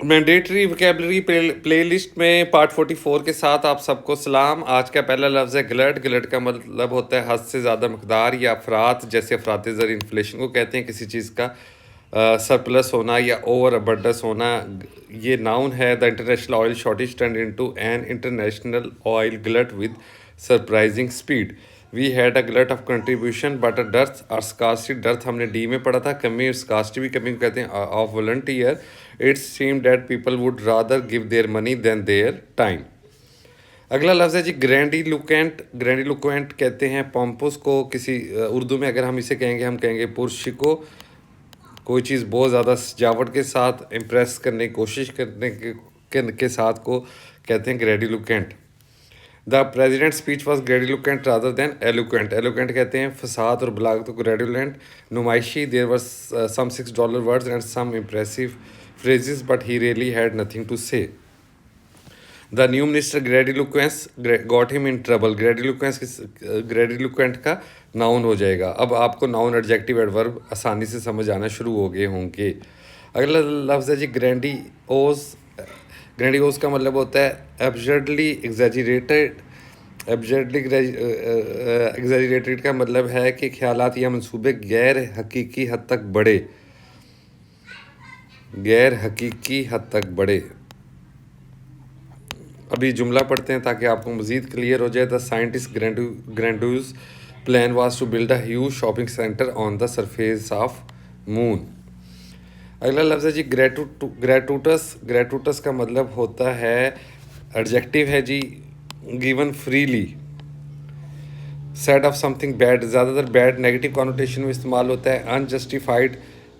Mandatory vocabulary playlist में part 44 के साथ आप सबको सलाम। आज का पहला लफ्ज़ है गलट। गलट का मतलब होता है हद से ज़्यादा मकदार या अफरात, जैसे अफरात ज़र इन्फ्लेशन को कहते हैं, किसी चीज़ का सरप्लस होना या ओवर अबंडेंस होना। ये नाउन है। The international oil shortage turn into an international oil glut with surprising speed. We had a glut of contribution but a dearth और स्कार्सिटी। डर्थ हमने डी में पढ़ा था। कमी और स्कार्सिटी भी कमी को कहते हैं of volunteer. It's seem that people would rather give their money than their time. अगला लफ्ज़ है जी ग्रैंडिलुकेंट। ग्रैंडिलुकेंट कहते हैं पॉम्पस को। किसी उर्दू में अगर हम इसे कहेंगे, हम कहेंगे पुरशी को। कोई चीज़ बहुत ज़्यादा सजावट के साथ इम्प्रेस करने की कोशिश करने के साथ को कहते हैं grandiloquent. The president speech was grandiloquent rather than eloquent. Eloquent कहते हैं फसाद और बलागत को। ग्रेडुलेंट नुमाइशी। There were some $6 words and some impressive phrases but he really had nothing to say. The new minister grandiloquence got him in trouble. Grandiloquent का noun हो जाएगा। अब आपको नाउन एडजेक्टिव एडवर्ब आसानी से समझ आना शुरू हो गए होंगे। अगला लफ्ज़ है जी ग्रैंडिओज। ग्रैंडिओज का मतलब होता है एब्सर्डली एग्जैजरेटेड। एग्जैजरेटेड का मतलब है कि ख्यालात या मंसूबे गैर हकीकी हद तक बढ़े। गैर हकीकी हद तक बढ़े। अभी जुमला पढ़ते हैं ताकि आपको मज़ीद क्लियर हो जाए। The scientist grandiose plan was to build a huge shopping centre on the surface of moon. अगला लफ्ज़ है जी ग्रेटूटस। ग्रेटूटस का मतलब होता है एडजेक्टिव है जी given freely. Said of something bad, ज़्यादातर बैड नेगेटिव कॉनोटेशन में इस्तेमाल होता है। अनजस्टिफाइड,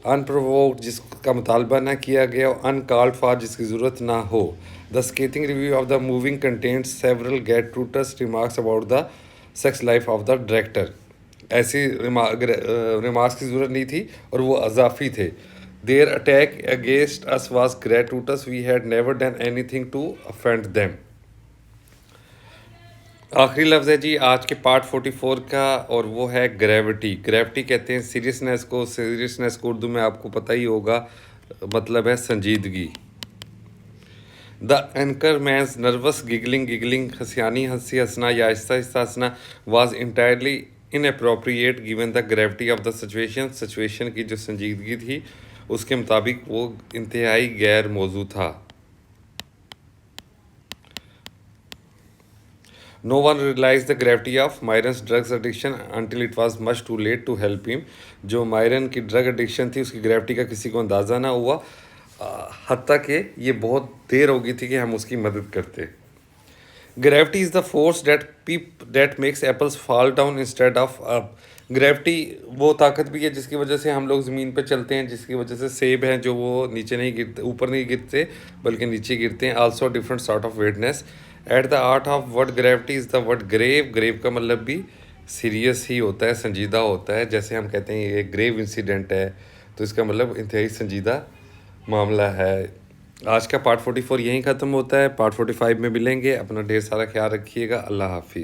अनप्रोवोक्ड जिसका मुतालबा ना किया गया हो। अनकॉल्ड फॉर जिसकी ज़रूरत ना हो। The scathing review of the moving contents several gratuitous remarks about the sex life of the director. ऐसी रिमार्क्स की ज़रूरत नहीं थी और वो अजाफी थे। Their attack against us was gratuitous, we had never done anything to offend them. आखिरी लफ्ज़ है जी आज के पार्ट 44 का और वो है ग्रेविटी। ग्रेविटी कहते हैं सीरियसनेस को। सीरियसनेस को उर्दू में आपको पता ही होगा, मतलब है संजीदगी। The anchor man's nervous giggling. Giggling हंसियानी हंसी हंसना या आहिस्ता आहिस्ता हंसना was entirely inappropriate given the gravity of the situation. Situation की जो संजीदगी थी उसके मुताबिक वो इंतहाई गैर मौजू था। No one realized the gravity of Myron's drugs addiction until it was much too late to help him. जो मायरन की ड्रग एडिक्शन थी उसकी ग्रेविटी का किसी को अंदाज़ा ना हुआ, हत्ता कि ये बहुत देर हो गई थी कि हम उसकी मदद करते। Gravity is the force that makes apples fall down instead of up. Gravity वो ताकत भी है जिसकी वजह से हम लोग ज़मीन पर चलते हैं, जिसकी वजह से सेब हैं जो वो नीचे नहीं गिरते, ऊपर नहीं गिरते बल्कि नीचे गिरते हैं। Also different sort of weightness. At the art of word gravity is the word grave. Grave का मतलब भी सीरियस ही होता है, संजीदा होता है। जैसे हम कहते हैं ये ग्रेव इंसिडेंट है, तो इसका मतलब इंतहाई संजीदा मामला है। आज का पार्ट 44 यहीं ख़त्म होता है। पार्ट 45 में मिलेंगे। अपना ढेर सारा ख्याल रखिएगा। अल्लाह हाफिज़।